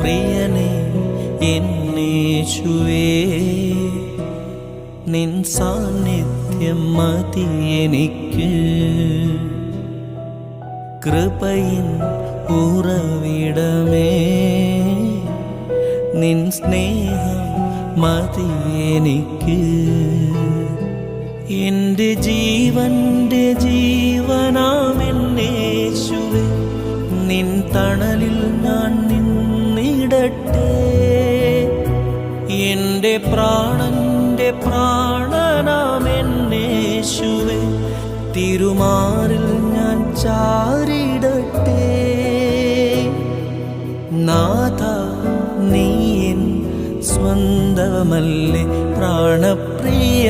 പ്രിയനേ എന്നേശുവേ, നിൻ സാന്നിധ്യം മതി എനിക്ക്. കൃപയിൻ ഉറവിടമേ, നിൻ സ്നേഹം മതി എനിക്ക്. എൻ്റെ ജീവൻ്റെ ജീവനാമെന്നേശുവേ, നിൻ തണലിൽ ഞാൻ നിന്നിടട്ടെ. എൻ്റെ പ്രാണന്റെ പ്രാണനാമെന്നേശുവേ, തിരുമാറിൽ ഞാൻ ചാരിടട്ടെ. നാഥ നീ എൻ സ്വന്തമല്ലേ പ്രാണപ്രിയ.